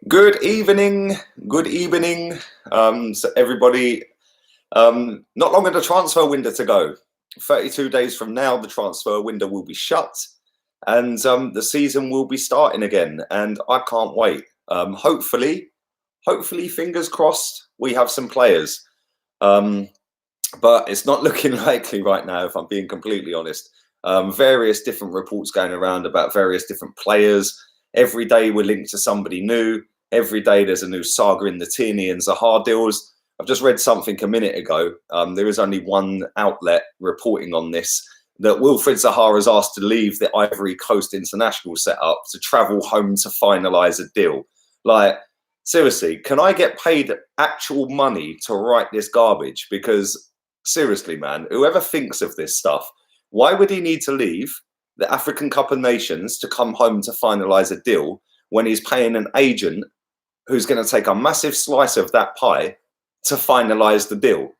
Good evening, good evening. So everybody, not long of the transfer window to go. 32 days from now, the transfer window will be shut and the season will be starting again. And I can't wait. Hopefully, fingers crossed, we have some players. But it's not looking likely right now, if I'm being completely honest. Various different reports going around about various different players. Every day we're linked to somebody new. Every day there's a new saga in the Tierney and Zaha deals. I've just read something a minute ago. There is only one outlet reporting on this, that Wilfried Zaha is asked to leave the Ivory Coast international setup to travel home to finalise a deal. Like, seriously, can I get paid actual money to write this garbage? Because seriously, man, whoever thinks of this stuff, why would he need to leave the African Cup of Nations to come home to finalise a deal when he's paying an agent who's going to take a massive slice of that pie to finalise the deal?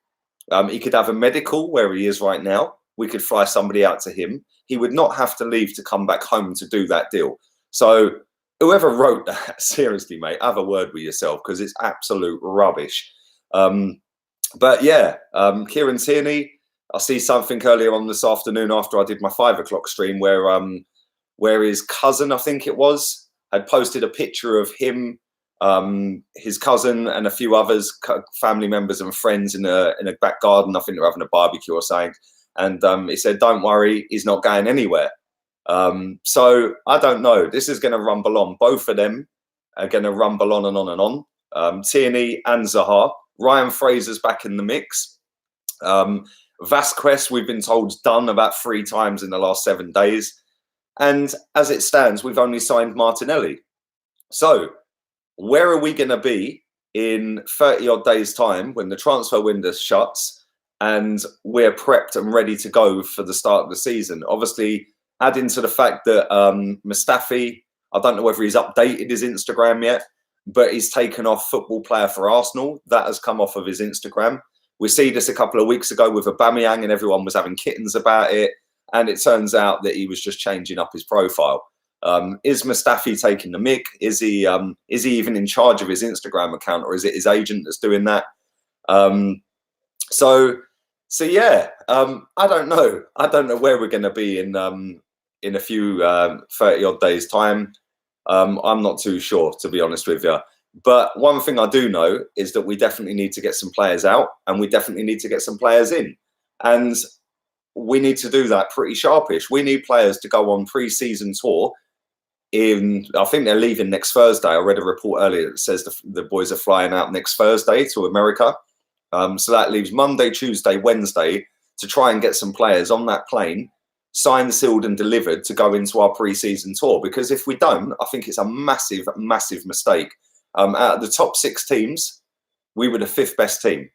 He could have a medical where he is right now. We could fly somebody out to him. He would not have to leave to come back home to do that deal. So whoever wrote that, seriously, mate, have a word with yourself, because it's absolute rubbish. But yeah, Kieran Tierney, I see something earlier on this afternoon after I did my 5 o'clock stream where his cousin, I think it was, had posted a picture of him, his cousin and a few others, family members and friends in a back garden. I think they're having a barbecue or something. And he said, don't worry, he's not going anywhere. So I don't know. This is going to rumble on. Both of them are going to rumble on and on and on. Tierney and Zaha. Ryan Fraser's back in the mix. Vasquez, we've been told, is done about 3 times in the last 7 days. And as it stands, we've only signed Martinelli. So where are we going to be in 30 odd days' time when the transfer window shuts and we're prepped and ready to go for the start of the season? Obviously, adding to the fact that Mustafi, I don't know whether he's updated his Instagram yet, but he's taken off football player for Arsenal. That has come off of his Instagram. We see this a couple of weeks ago with Aubameyang, and everyone was having kittens about it. And it turns out that he was just changing up his profile. Is Mustafi taking the mick? Is he even in charge of his Instagram account, or is it his agent that's doing that? So yeah, I don't know. I don't know where we're going to be in a few 30 odd days time. I'm not too sure, to be honest with you. But one thing I do know is that we definitely need to get some players out, and we definitely need to get some players in. And we need to do that pretty sharpish. We need players to go on pre-season tour. I think they're leaving next Thursday. I read a report earlier that says the boys are flying out next Thursday to America. So that leaves Monday, Tuesday, Wednesday to try and get some players on that plane, signed, sealed and delivered to go into our pre-season tour. Because if we don't, I think it's a massive, massive mistake. Out of the top 6 teams, we were the 5th best team.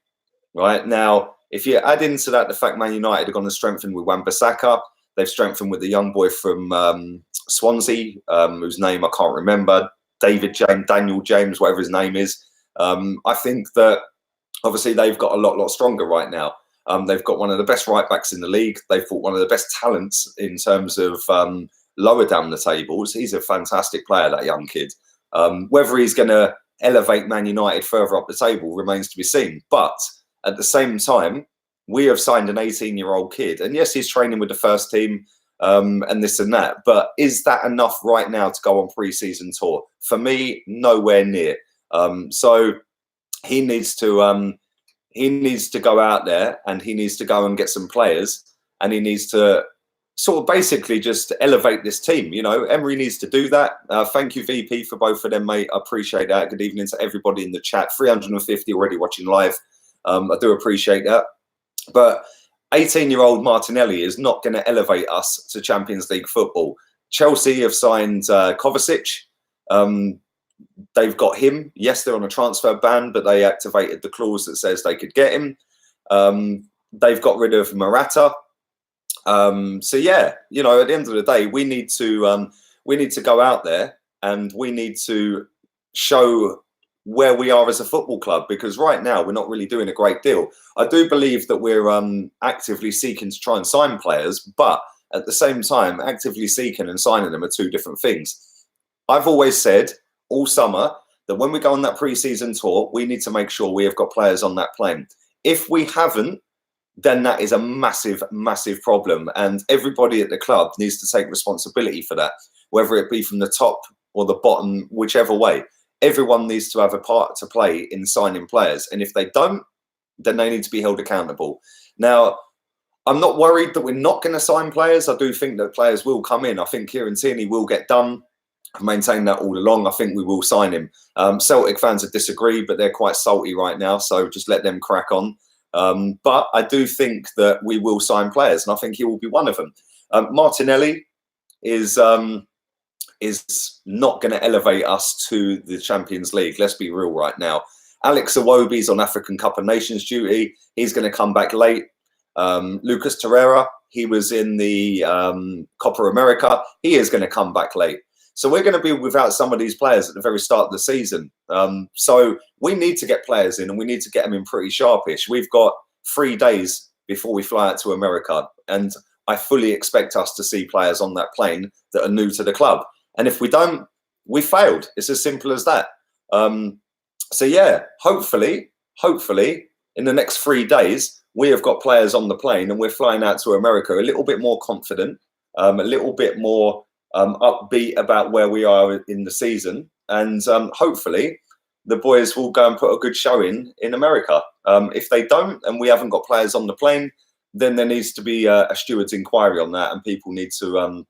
Right now, if you add into that the fact Man United have gone and strengthened with Wan-Bissaka, they've strengthened with the young boy from Swansea, whose name I can't remember, Daniel James, whatever his name is. I think that obviously they've got a lot stronger right now. They've got one of the best right backs in the league. They've got one of the best talents in terms of lower down the tables. He's a fantastic player, that young kid. Whether he's going to elevate Man United further up the table remains to be seen. But at the same time, we have signed an 18-year-old kid. And yes, he's training with the first team and this and that. But is that enough right now to go on pre-season tour? For me, nowhere near. So he needs to go out there, and he needs to go and get some players, and he needs to sort of basically just elevate this team. You know, Emery needs to do that. Thank you, VP, for both of them, mate. I appreciate that. Good evening to everybody in the chat. 350 already watching live. I do appreciate that. But 18-year-old Martinelli is not going to elevate us to Champions League football. Chelsea have signed Kovacic. They've got him. Yes, they're on a transfer ban, but they activated the clause that says they could get him. They've got rid of Morata. So yeah, you know, at the end of the day, we need to go out there and we need to show where we are as a football club, because right now we're not really doing a great deal. I do believe that we're actively seeking to try and sign players, but at the same time, actively seeking and signing them are 2 different things. I've always said all summer that when we go on that pre-season tour, we need to make sure we have got players on that plane. If we haven't, then that is a massive, massive problem. And everybody at the club needs to take responsibility for that, whether it be from the top or the bottom, whichever way. Everyone needs to have a part to play in signing players. And if they don't, then they need to be held accountable. Now, I'm not worried that we're not going to sign players. I do think that players will come in. I think Kieran Tierney will get done. I've maintained that all along. I think we will sign him. Celtic fans have disagreed, but they're quite salty right now. So just let them crack on. But I do think that we will sign players, and I think he will be one of them. Martinelli is not going to elevate us to the Champions League. Let's be real right now. Alex Iwobi's on African Cup of Nations duty. He's going to come back late. Lucas Torreira, he was in the Copa America. He is going to come back late. So we're going to be without some of these players at the very start of the season. So we need to get players in, and we need to get them in pretty sharpish. We've got 3 days before we fly out to America, and I fully expect us to see players on that plane that are new to the club. And if we don't, we failed. It's as simple as that. So yeah, hopefully, in the next 3 days, we have got players on the plane and we're flying out to America a little bit more confident, a little bit more upbeat about where we are in the season. And hopefully the boys will go and put a good show in America. If they don't, and we haven't got players on the plane, then there needs to be a steward's inquiry on that, and people need to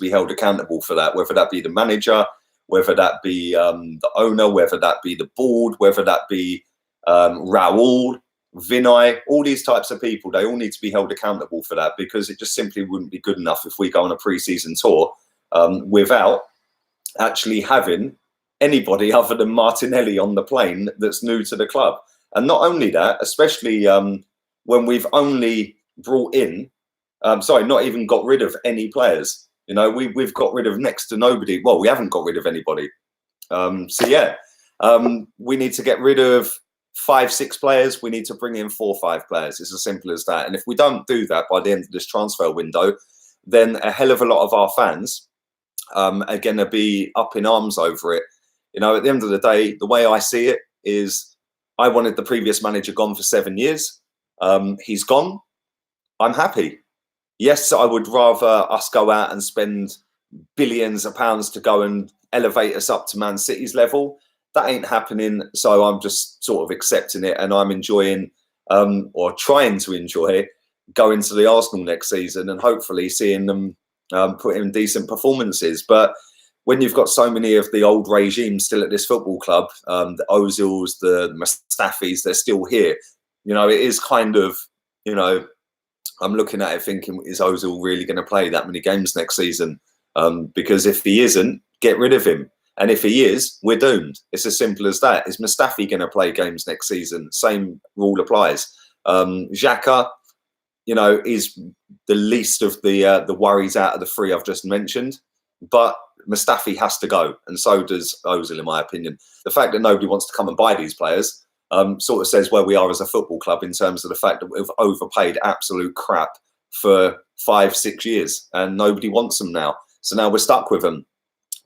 be held accountable for that, whether that be the manager, whether that be the owner, whether that be the board, whether that be Raul, Vinay, all these types of people. They all need to be held accountable for that, because it just simply wouldn't be good enough if we go on a pre-season tour without actually having anybody other than Martinelli on the plane that's new to the club. And not only that, especially when we've only brought in, not even got rid of any players. You know, we've got rid of next to nobody. Well, we haven't got rid of anybody. So yeah, we need to get rid of 5-6 players. We need to bring in 4 or 5 players. It's as simple as that. And if we don't do that by the end of this transfer window, then a hell of a lot of our fans are going to be up in arms over it. You know, at the end of the day, the way I see it is, I wanted the previous manager gone for 7 years. He's gone. I'm happy. Yes, I would rather us go out and spend billions of pounds to go and elevate us up to Man City's level. That ain't happening. So I'm just sort of accepting it, and I'm enjoying, or trying to enjoy, going to the Arsenal next season and hopefully seeing them put in decent performances. But when you've got so many of the old regimes still at this football club, the Ozils, the Mustafis, they're still here. You know, it is kind of, you know, I'm looking at it thinking, is Ozil really going to play that many games next season? Because if he isn't, get rid of him. And if he is, we're doomed. It's as simple as that. Is Mustafi going to play games next season? Same rule applies. Xhaka, you know, is the least of the worries out of the 3 I've just mentioned. But Mustafi has to go, and so does Ozil, in my opinion. The fact that nobody wants to come and buy these players sort of says where we are as a football club, in terms of the fact that we've overpaid absolute crap for 5-6 years, and nobody wants them now. So now we're stuck with them.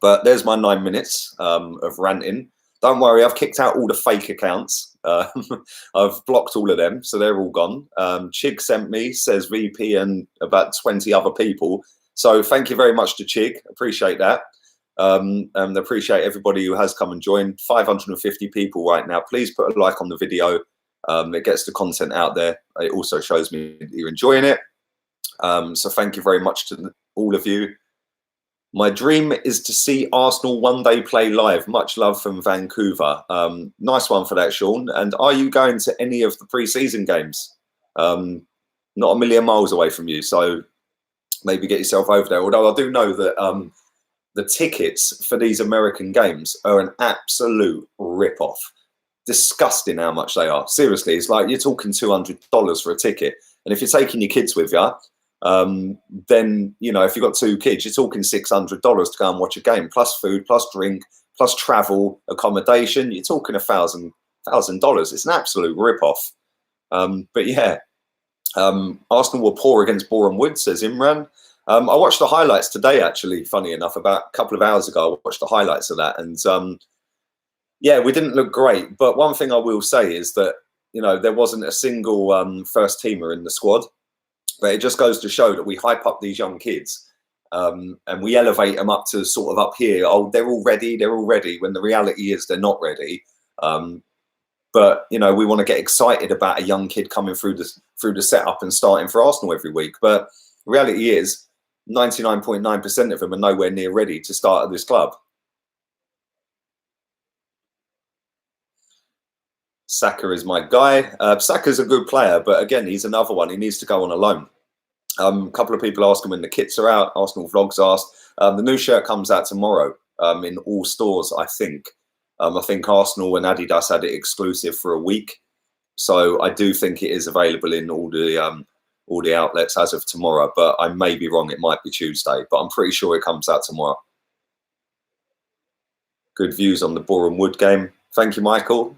But there's my 9 minutes of ranting. Don't worry, I've kicked out all the fake accounts. I've blocked all of them, so they're all gone. Chig sent me, says VP and about 20 other people. So thank you very much to Chig. Appreciate that. And appreciate everybody who has come and joined. 550 people right now. Please put a like on the video. It gets the content out there. It also shows me that you're enjoying it. So thank you very much to all of you. My dream is to see Arsenal one day play live. Much love from Vancouver. Nice one for that, Sean. And are you going to any of the pre-season games? Not a million miles away from you, so maybe get yourself over there. Although I do know that the tickets for these American games are an absolute rip-off. Disgusting how much they are. Seriously, it's like you're talking $200 for a ticket. And if you're taking your kids with you, then, you know, if you've got 2 kids, you're talking $600 to go and watch a game, plus food, plus drink, plus travel, accommodation. You're talking $1,000. It's an absolute rip-off. But yeah, Arsenal were poor against Boreham Wood, says Imran. I watched the highlights today, actually, funny enough, about a couple of hours ago. I watched the highlights of that, and Yeah, we didn't look great. But one thing I will say is that, you know, there wasn't a single first teamer in the squad. But it just goes to show that we hype up these young kids and we elevate them up to sort of up here. Oh, they're all ready. They're all ready. When the reality is they're not ready. But, you know, we want to get excited about a young kid coming through the setup and starting for Arsenal every week. But the reality is 99.9% of them are nowhere near ready to start at this club. Saka is my guy. Saka's a good player, but again, he's another one. He needs to go on a loan. A couple of people asking when the kits are out. Arsenal Vlogs asked. The new shirt comes out tomorrow in all stores, I think. I think Arsenal and Adidas had it exclusive for a week. So I do think it is available in all the outlets as of tomorrow. But I may be wrong. It might be Tuesday. But I'm pretty sure it comes out tomorrow. Good views on the Boreham Wood game. Thank you, Michael.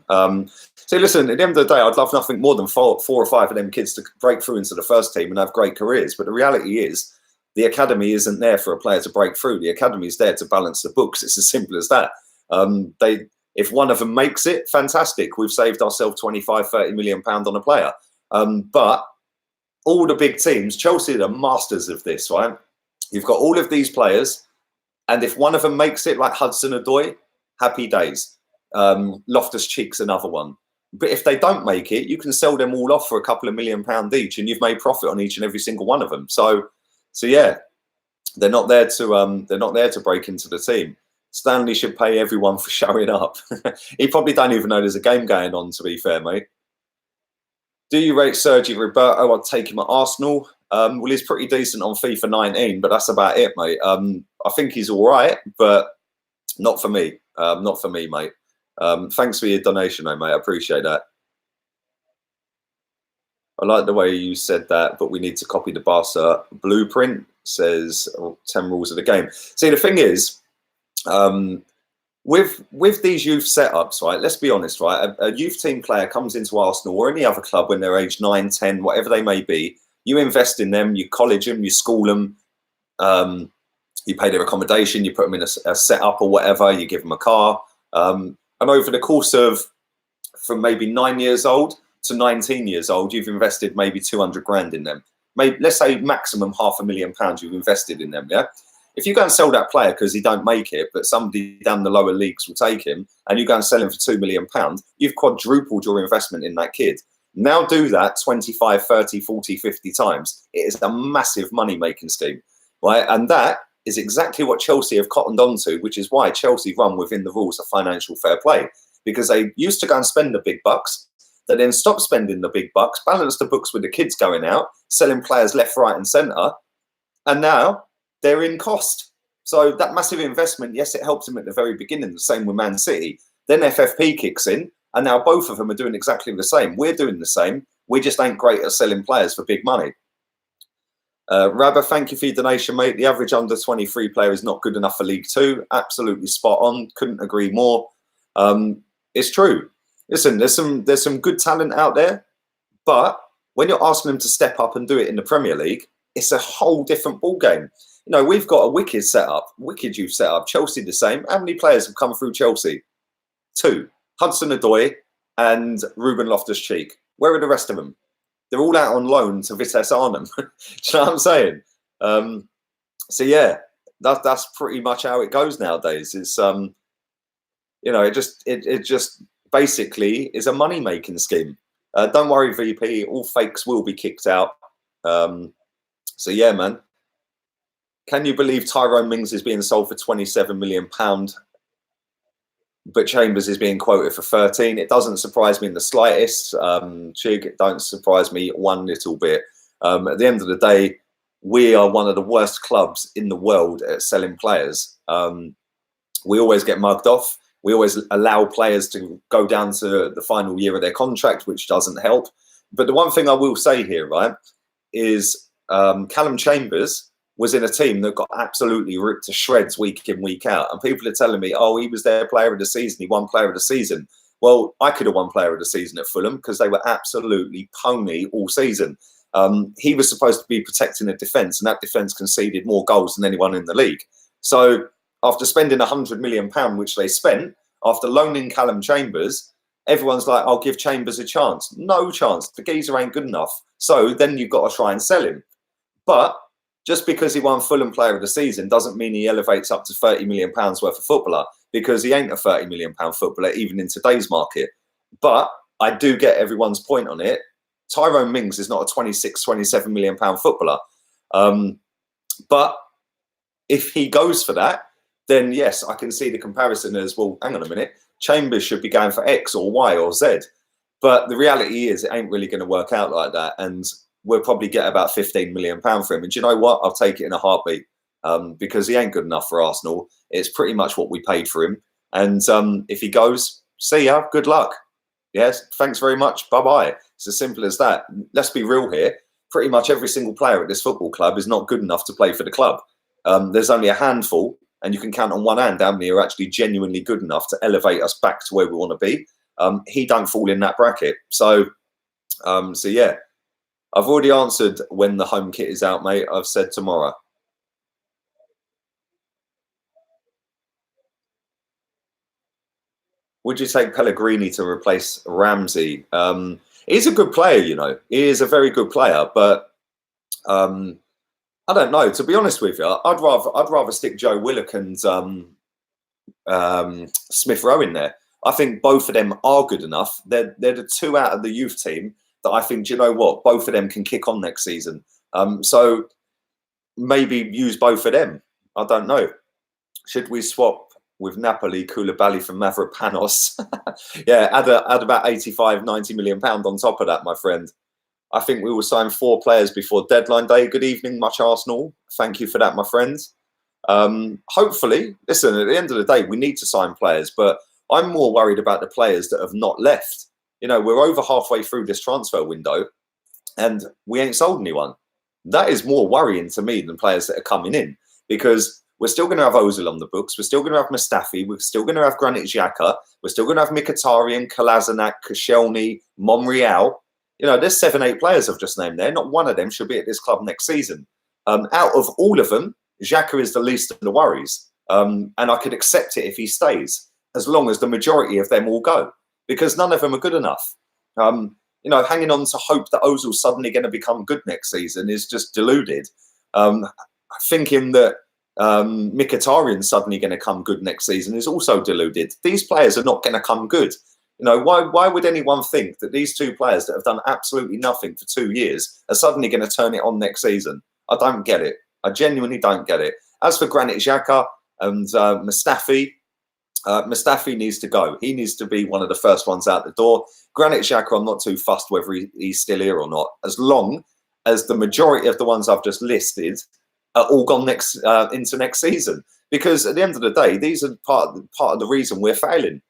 So listen, at the end of the day, I'd love nothing more than four or five of them kids to break through into the first team and have great careers. But the reality is the academy isn't there for a player to break through. The academy is there to balance the books. It's as simple as that. If one of them makes it, fantastic. We've saved ourselves 25, 30 million pounds on a player. But all the big teams, Chelsea are the masters of this, right? You've got all of these players. And if one of them makes it, like Hudson-Odoi, happy days. Loftus-Cheek's another one. But if they don't make it, you can sell them all off for a couple of £1 million each, and you've made profit on each and every single one of them. So yeah, they're not there to break into the team. Stanley should pay everyone for showing up. He probably don't even know there's a game going on, to be fair, mate. Do you rate Sergi Roberto? I'd take him at Arsenal. Well, he's pretty decent on FIFA 19, but that's about it, mate. I think he's all right, but not for me. Not for me, mate. Thanks for your donation, though, mate. I appreciate that. I like the way you said that, but we need to copy the Barca blueprint, says 10 rules of the game. See, the thing is, with these youth setups, right, let's be honest, right, a youth team player comes into Arsenal or any other club when they're age 9, 10, whatever they may be, you invest in them, you college them, you school them, you pay their accommodation, you put them in a setup or whatever, you give them a car. And over the course of, from maybe 9 years old to 19 years old, you've invested maybe 200 grand in them. Maybe, let's say maximum £500,000 you've invested in them, yeah? If you go and sell that player because he don't make it, but somebody down the lower leagues will take him, and you go and sell him for £2 million, you've quadrupled your investment in that kid. Now do that 25, 30, 40, 50 times. It is a massive money-making scheme, right? And that is exactly what Chelsea have cottoned on to, which is why Chelsea run within the rules of financial fair play. Because they used to go and spend the big bucks, they then stopped spending the big bucks, balanced the books with the kids going out, selling players left, right and centre, and now they're in cost. So that massive investment, yes, it helped them at the very beginning, the same with Man City. Then FFP kicks in, and now both of them are doing exactly the same. We're doing the same. We just ain't great at selling players for big money. Rabba, thank you for your donation, mate. The average under 23 player is not good enough for League Two. Absolutely spot on. Couldn't agree more. It's true. Listen, there's some good talent out there, but when you're asking them to step up and do it in the Premier League, it's a whole different ball game. You know, we've got a wicked setup, wicked youth setup. Chelsea the same. How many players have come through Chelsea? 2. Hudson-Odoi and Ruben Loftus-Cheek. Where are the rest of them? They're all out on loan to Vitesse Arnhem. Do you know what I'm saying? So yeah, that's pretty much how it goes nowadays. It's you know, it just basically is a money making scheme. Don't worry, VP. All fakes will be kicked out. So yeah, man. Can you believe Tyrone Mings is being sold for £27 million, but Chambers is being quoted for 13? It doesn't surprise me in the slightest. Chig, it don't surprise me one little bit. At the end of the day, we are one of the worst clubs in the world at selling players. We always get mugged off. We always allow players to go down to the final year of their contract, which doesn't help. But the one thing I will say here, right, is Callum Chambers was in a team that got absolutely ripped to shreds week in, week out. And people are telling me, oh, he was their player of the season. He won player of the season. Well, I could have won player of the season at Fulham because they were absolutely pony all season. He was supposed to be protecting the defence, and that defence conceded more goals than anyone in the league. So after spending £100 million, which they spent, After loaning Callum Chambers, everyone's like, I'll give Chambers a chance. No chance. The geezer ain't good enough. So then you've got to try and sell him. But just because he won Fulham Player of the Season doesn't mean he elevates up to £30 million worth of footballer, because he ain't a £30 million footballer, even in today's market. But I do get everyone's point on it. Tyrone Mings is not a 26, £27 million footballer. But if he goes for that, then yes, I can see the comparison as, well, hang on a minute, Chambers should be going for X or Y or Z. But the reality is it ain't really going to work out like that. And we'll probably get about £15 million for him. And do you know what? I'll take it in a heartbeat, because he ain't good enough for Arsenal. It's pretty much what we paid for him. And if he goes, see ya, good luck. Yes, thanks very much, bye-bye. It's as simple as that. Let's be real here. Pretty much every single player at this football club is not good enough to play for the club. There's only a handful, and you can count on one hand how many are actually genuinely good enough to elevate us back to where we want to be. He don't fall in that bracket. So yeah. I've already answered when the home kit is out, mate. I've said tomorrow. Would you take Pellegrini to replace Ramsey? He's a good player, you know. He is a very good player, but I don't know. To be honest with you, I'd rather stick Joe Willock and Smith Rowe in there. I think both of them are good enough. They're the two out of the youth team that I think, do you know what, both of them can kick on next season. So maybe use both of them. I don't know. Should we swap with Napoli, Koulibaly from Mavropanos? Yeah, add about 85, 90 million pounds on top of that, my friend. I think we will sign 4 players before deadline day. Good evening, much Arsenal. Thank you for that, my friends. Hopefully, listen, at the end of the day, we need to sign players, but I'm more worried about the players that have not left. You know, we're over halfway through this transfer window and we ain't sold anyone. That is more worrying to me than players that are coming in, because we're still going to have Ozil on the books. We're still going to have Mustafi. We're still going to have Granit Xhaka. We're still going to have Mkhitaryan, Kolasinac, Koscielny, Monreal. You know, there's 7, 8 players I've just named there. Not one of them should be at this club next season. Out of all of them, Xhaka is the least of the worries. And I could accept it if he stays, as long as the majority of them all go, because none of them are good enough. You know, hanging on to hope that Ozil's suddenly going to become good next season is just deluded. Thinking that Mkhitaryan's suddenly going to come good next season is also deluded. These players are not going to come good. You know, why would anyone think that these 2 players that have done absolutely nothing for 2 years are suddenly going to turn it on next season? I don't get it. I genuinely don't get it. As for Granit Xhaka and Mustafi, Mustafi needs to go. He needs to be one of the first ones out the door. Granit Xhaka, I'm not too fussed whether he's still here or not, as long as the majority of the ones I've just listed are all gone into next season. Because at the end of the day, these are part of the reason we're failing.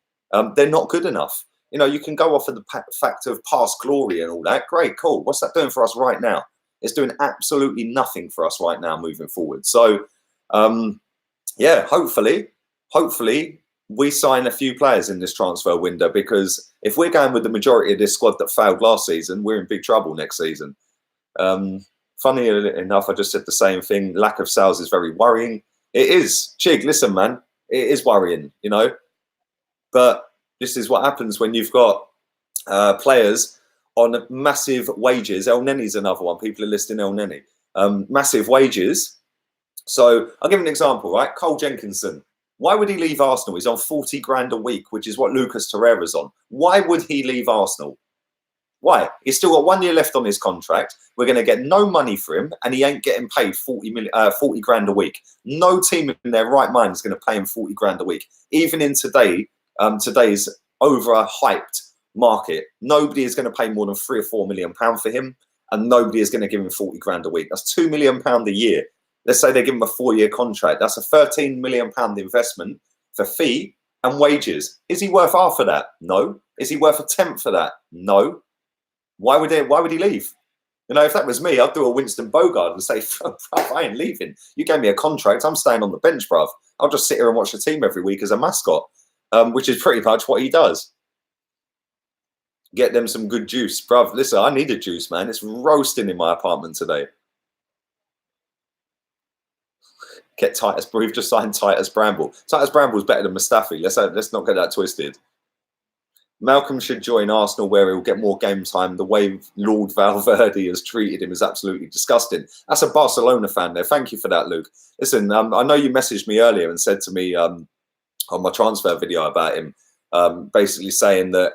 They're not good enough. You know, you can go off of the fact of past glory and all that. Great, cool. What's that doing for us right now? It's doing absolutely nothing for us right now moving forward. So, yeah, hopefully we sign a few players in this transfer window, because if we're going with the majority of this squad that failed last season, we're in big trouble next season. Funny enough, I just said the same thing. Lack of sales is very worrying. It is. Chig, listen, man, it is worrying, you know. But this is what happens when you've got players on massive wages. El Neni's another one. People are listing El Neni. Massive wages. So I'll give an example, right? Cole Jenkinson. Why would he leave Arsenal? He's on 40 grand a week, which is what Lucas Torreira's on. Why would he leave Arsenal? Why? He's still got 1 year left on his contract. We're going to get no money for him, and he ain't getting paid 40 grand a week. No team in their right mind is going to pay him 40 grand a week. Even in today's overhyped market, nobody is going to pay more than £3 or £4 million for him, and nobody is going to give him 40 grand a week. That's £2 million a year. Let's say they give him a 4-year contract. That's a £13 million investment for fee and wages. Is he worth half of that? No. Is he worth a tenth of that? No. Why would he leave? You know, if that was me, I'd do a Winston Bogart and say, I ain't leaving. You gave me a contract. I'm staying on the bench, bruv. I'll just sit here and watch the team every week as a mascot, which is pretty much what he does. Get them some good juice, bruv. Listen, I need a juice, man. It's roasting in my apartment today. Get Titus. We've just signed Titus Bramble. Titus Bramble's better than Mustafi. Let's not get that twisted. Malcolm should join Arsenal where he'll get more game time. The way Lord Valverde has treated him is absolutely disgusting. That's a Barcelona fan there. Thank you for that, Luke. Listen, I know you messaged me earlier and said to me on my transfer video about him, basically saying that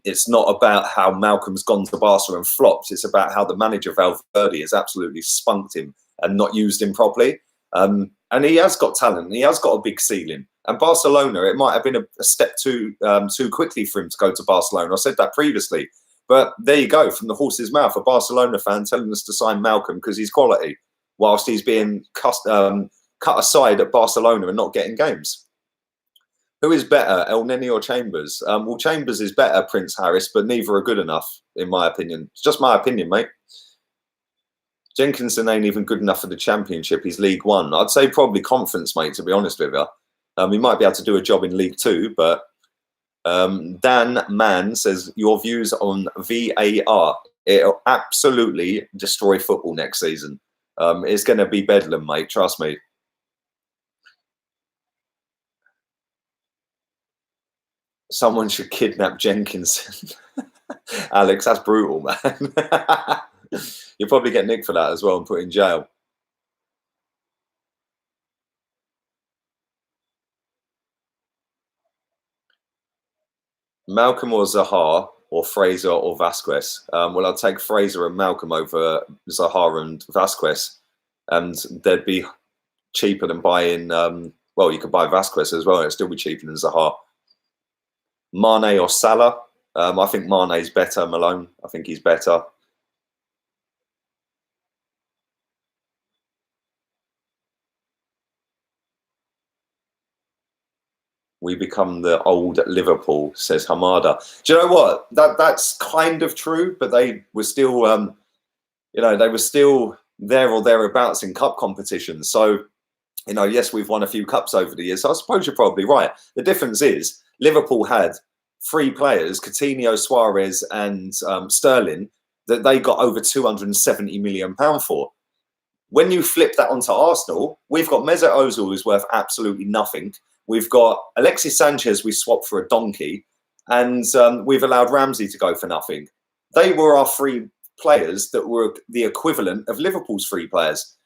it's not about how Malcolm's gone to Barca and flopped. It's about how the manager Valverde has absolutely spunked him and not used him properly. And he has got talent. He has got a big ceiling. And Barcelona, it might have been a step too quickly for him to go to Barcelona. I said that previously. But there you go, from the horse's mouth, a Barcelona fan telling us to sign Malcolm because he's quality, whilst he's being cut aside at Barcelona and not getting games. Who is better, El Neni or Chambers? Well, Chambers is better, Prince Harris, but neither are good enough, in my opinion. It's just my opinion, mate. Jenkinson ain't even good enough for the Championship. He's League One. I'd say probably Conference, mate, to be honest with you. He might be able to do a job in League Two, but Dan Mann says, your views on VAR. It'll absolutely destroy football next season. It's going to be bedlam, mate. Trust me. Someone should kidnap Jenkinson. Alex, that's brutal, man. You'll probably get nicked for that as well and put in jail. Malcolm or Zaha or Fraser or Vasquez? Well, I'd take Fraser and Malcolm over Zaha and Vasquez, and they'd be cheaper than buying. Well, you could buy Vasquez as well; it'd still be cheaper than Zaha. Mane or Salah? I think Mane's better. Malone, I think he's better. We become the old Liverpool, says Hamada. Do you know what? That's kind of true, but they were still, they were still there or thereabouts in cup competitions. So, yes, we've won a few cups over the years. So I suppose you're probably right. The difference is Liverpool had 3 players, Coutinho, Suarez, and Sterling, that they got over £270 million for. When you flip that onto Arsenal, we've got Mesut Ozil, who's worth absolutely nothing. We've got Alexis Sanchez we swapped for a donkey, and we've allowed Ramsey to go for nothing. They were our 3 players that were the equivalent of Liverpool's 3 players.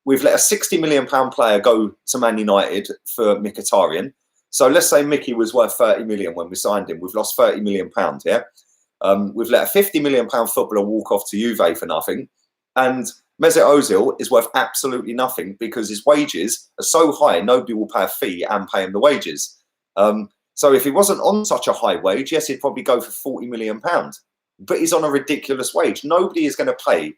We've let a £60 million player go to Man United for Mkhitaryan. So let's say Mickey was worth 30 million when we signed him. We've lost 30 million pounds, yeah? We've let a 50 million pound footballer walk off to Juve for nothing. And Mesut Ozil is worth absolutely nothing because his wages are so high, nobody will pay a fee and pay him the wages. So if he wasn't on such a high wage, yes, he'd probably go for 40 million pounds. But he's on a ridiculous wage. Nobody is going to pay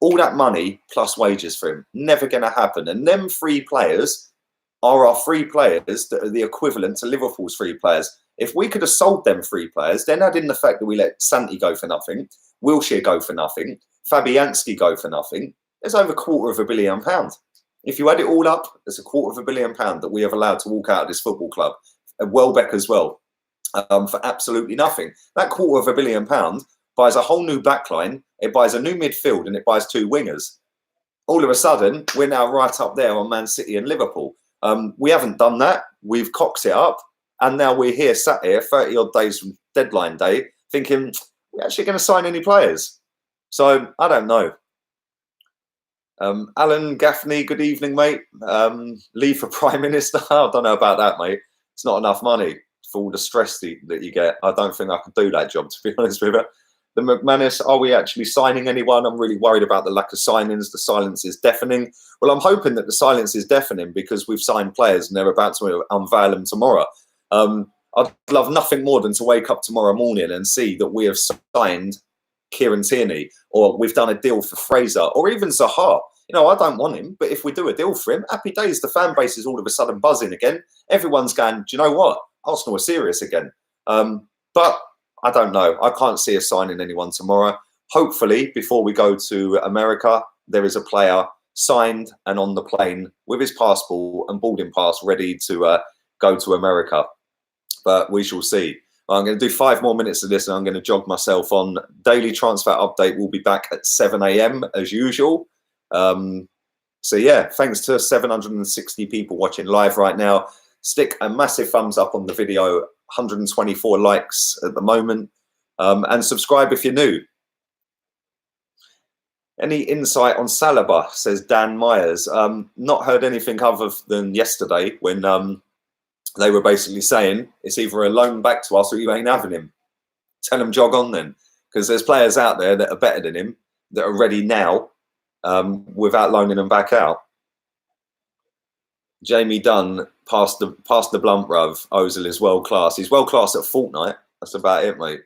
all that money plus wages for him. Never going to happen. And them 3 players are our 3 players that are the equivalent to Liverpool's 3 players. If we could have sold them 3 players, then add in the fact that we let Santi go for nothing, Wilshere go for nothing, Fabianski go for nothing, there's over £250 million. If you add it all up, there's £250 million that we have allowed to walk out of this football club. And Welbeck as well, for absolutely nothing. That £250 million buys a whole new backline, it buys a new midfield, and it buys 2 wingers. All of a sudden, we're now right up there on Man City and Liverpool. We haven't done that. We've cocked it up. And now we're here, sat here, 30 odd days from deadline day, thinking, we're actually going to sign any players. So, I don't know. Alan Gaffney, good evening, mate. Leave for Prime Minister. I don't know about that, mate. It's not enough money for all the stress that you get. I don't think I could do that job, to be honest with you. The McManus, are we actually signing anyone? I'm really worried about the lack of signings. The silence is deafening. Well, I'm hoping that the silence is deafening because we've signed players and they're about to unveil them tomorrow. I'd love nothing more than to wake up tomorrow morning and see that we have signed Kieran Tierney, or we've done a deal for Fraser, or even Zaha. I don't want him, but if we do a deal for him, happy days. The fan base is all of a sudden buzzing again. Everyone's going, do you know what? Arsenal are serious again. But I don't know. I can't see us signing anyone tomorrow. Hopefully, before we go to America, there is a player signed and on the plane with his passport and boarding pass ready to go to America. But we shall see. I'm going to do 5 more minutes of this and I'm going to jog myself on. Daily transfer update will be back at 7 a.m. as usual. So yeah, thanks to 760 people watching live right now. Stick a massive thumbs up on the video, 124 likes at the moment, and subscribe if you're new. Any insight on Saliba, says Dan Myers. Not heard anything other than yesterday when they were basically saying it's either a loan back to us or you ain't having him. Tell him jog on then, because there's players out there that are better than him that are ready now without loaning them back out. Jamie Dunn passed the blunt, bruv. Ozil is world class. He's world class at Fortnite. That's about it, mate.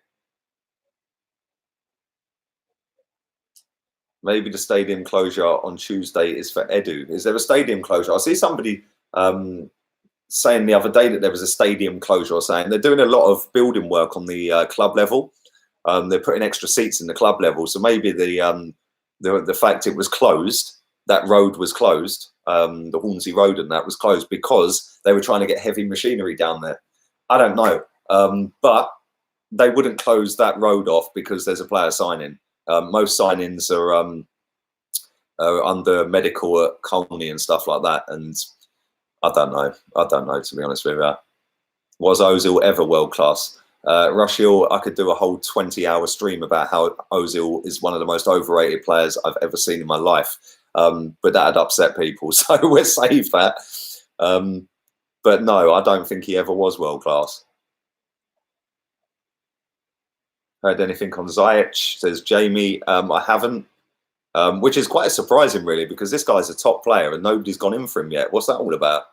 Maybe the stadium closure on Tuesday is for Edu. Is there a stadium closure? I see somebody saying the other day that there was a stadium closure, or saying they're doing a lot of building work on the club level. They're putting extra seats in the club level. So maybe the fact it was closed, that road was closed, the Hornsey Road and that was closed because they were trying to get heavy machinery down there. I don't know. But they wouldn't close that road off because there's a player signing. Most signings are under medical at Colney and stuff like that. And I don't know. I don't know, to be honest with you. Was Ozil ever world class? Rushil, I could do a whole 20-hour stream about how Ozil is one of the most overrated players I've ever seen in my life. But that'd upset people, so we'll save that. But no, I don't think he ever was world class. Heard anything on Ziyech, says Jamie. I haven't, which is quite surprising, really, because this guy's a top player and nobody's gone in for him yet. What's that all about?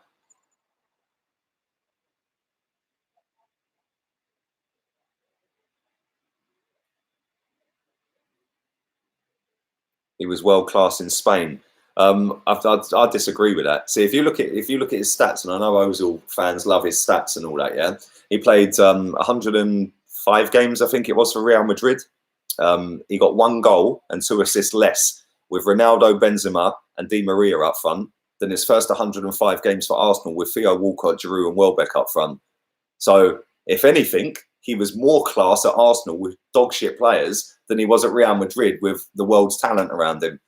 He was world class in Spain. I disagree with that. See, if you look at his stats, and I know Ozil fans love his stats and all that. Yeah, he played 105 games, I think it was, for Real Madrid. He got 1 goal and 2 assists less with Ronaldo, Benzema, and Di Maria up front than his first 105 games for Arsenal with Theo Walcott, Giroud, and Welbeck up front. So, if anything, he was more class at Arsenal with dog shit players than he was at Real Madrid with the world's talent around him.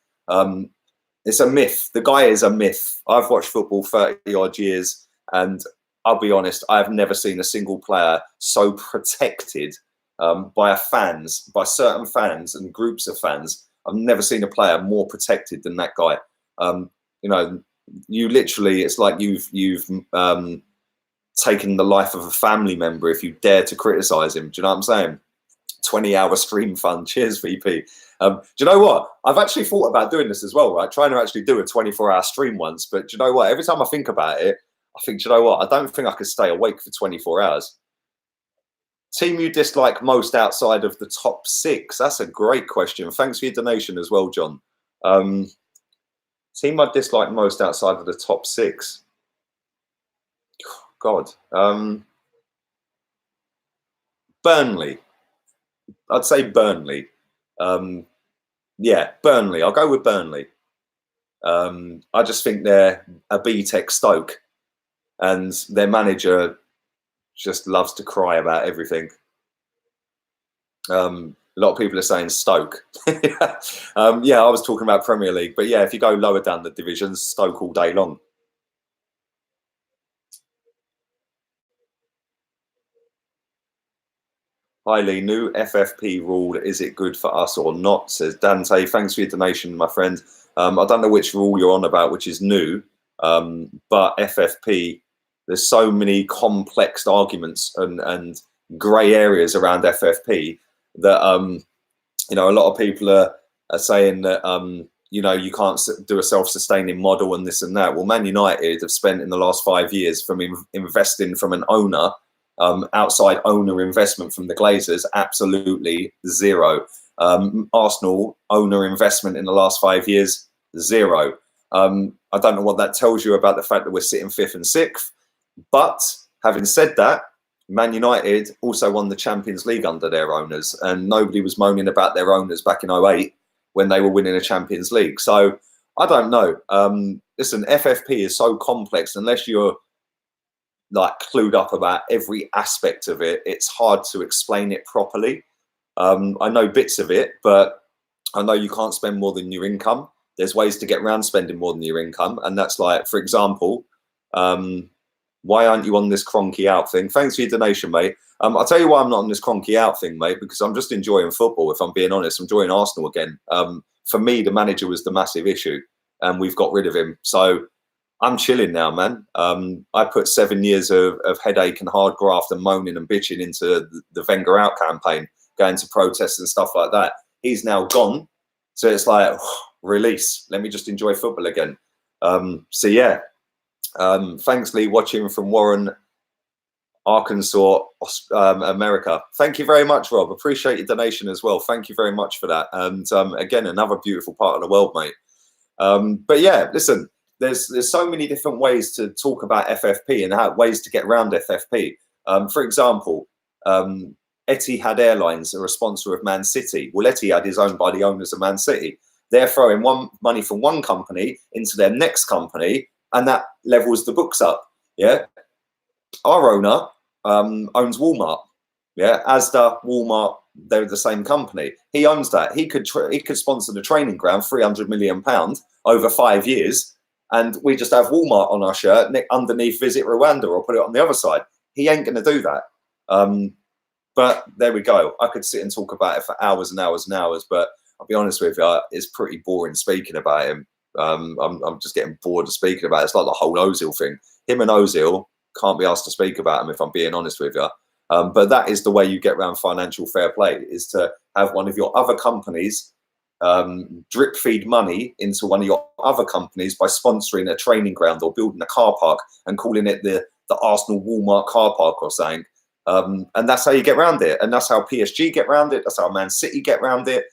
It's a myth. The guy is a myth. I've watched football 30 odd years, and I'll be honest, I've never seen a single player so protected by certain fans and groups of fans. I've never seen a player more protected than that guy. You know, you literally, it's like you've taken the life of a family member if you dare to criticize him. Do you know what I'm saying? 20-hour stream fun. Cheers, VP. Do you know what? I've actually thought about doing this as well, right? Trying to actually do a 24-hour stream once. But do you know what? Every time I think about it, I think, do you know what? I don't think I could stay awake for 24 hours. Team you dislike most outside of the top 6? That's a great question. Thanks for your donation as well, John. Team I dislike most outside of the top 6? God. Burnley. I'd say Burnley. Yeah, Burnley. I'll go with Burnley. I just think they're a B-Tech Stoke, and their manager just loves to cry about everything. A lot of people are saying Stoke. Yeah, I was talking about Premier League, but yeah, if you go lower down the divisions, Stoke all day long. Hi Lee, new FFP rule, is it good for us or not? Says Dante. Thanks for your donation, my friend. I don't know which rule you're on about, which is new, but FFP, there's so many complex arguments and grey areas around FFP that you know, a lot of people are saying that you know, you can't do a self-sustaining model and this and that. Well, Man United have spent in the last 5 years from investing from an owner. Outside owner investment from the Glazers, absolutely zero. Arsenal owner investment in the last 5 years, zero. I don't know what that tells you about the fact that we're sitting 5th and 6th. But having said that, Man United also won the Champions League under their owners, and nobody was moaning about their owners back in 2008 when they were winning a Champions League. So I don't know. Listen, FFP is so complex unless you're like clued up about every aspect of it. It's hard to explain it properly. I know bits of it, but I know you can't spend more than your income. there's ways to get around spending more than your income. And that's like, for example, why aren't you on this cronky out thing? Thanks for your donation, mate. I'll tell you why I'm not on this cronky out thing, mate, because I'm just enjoying football. If I'm being honest, I'm enjoying Arsenal again. For me, the manager was the massive issue, and we've got rid of him. So I'm chilling now, man. I put 7 years of headache and hard graft and moaning and bitching into the Wenger out campaign, going to protests and stuff like that. He's now gone. So it's like, release. Let me just enjoy football again. So yeah. Thanks, Lee, watching from Warren, Arkansas, America. Thank you very much, Rob. Appreciate your donation as well. Thank you very much for that. And again, another beautiful part of the world, mate. But yeah, listen, there's so many different ways to talk about FFP and ways to get around FFP. For example, Etihad Airlines are a sponsor of Man City. Well, Etihad is owned by the owners of Man City. They're throwing money from one company into their next company, and that levels the books up. Yeah, our owner owns Walmart. Yeah, Asda, Walmart, they're the same company. He owns that. He could sponsor the training ground, £300 million over 5 years, and we just have Walmart on our shirt underneath Visit Rwanda, or put it on the other side. He ain't going to do that. But there we go. I could sit and talk about it for hours and hours and hours, but I'll be honest with you, it's pretty boring speaking about him. I'm just getting bored of speaking about it. It's like the whole Ozil thing. Him and Ozil, can't be asked to speak about him if I'm being honest with you. But that is the way you get around financial fair play, is to have one of your other companies drip feed money into one of your other companies by sponsoring a training ground or building a car park and calling it the Arsenal Walmart car park or something. And that's how you get around it. And that's how PSG get around it. That's how Man City get around it.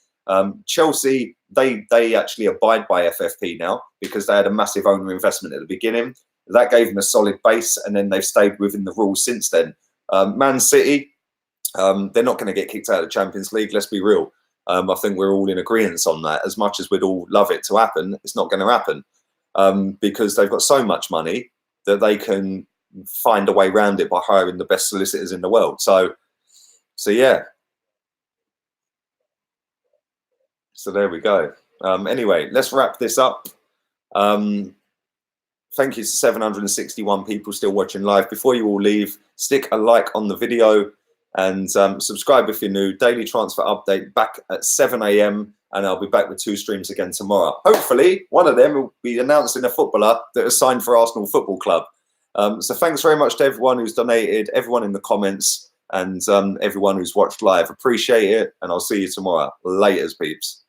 Chelsea, they actually abide by FFP now because they had a massive owner investment at the beginning. That gave them a solid base, and then they've stayed within the rules since then. Man City, they're not going to get kicked out of the Champions League, let's be real. I think we're all in agreement on that. As much as we'd all love it to happen, it's not going to happen because they've got so much money that they can find a way around it by hiring the best solicitors in the world. So yeah. So there we go. Anyway, let's wrap this up. Thank you to 761 people still watching live. Before you all leave, stick a like on the video and subscribe if you're new. Daily transfer update back at 7 AM, and I'll be back with 2 streams again tomorrow. Hopefully, one of them will be announcing a footballer that has signed for Arsenal Football Club. So thanks very much to everyone who's donated, everyone in the comments, and everyone who's watched live. Appreciate it, and I'll see you tomorrow. Laters, peeps.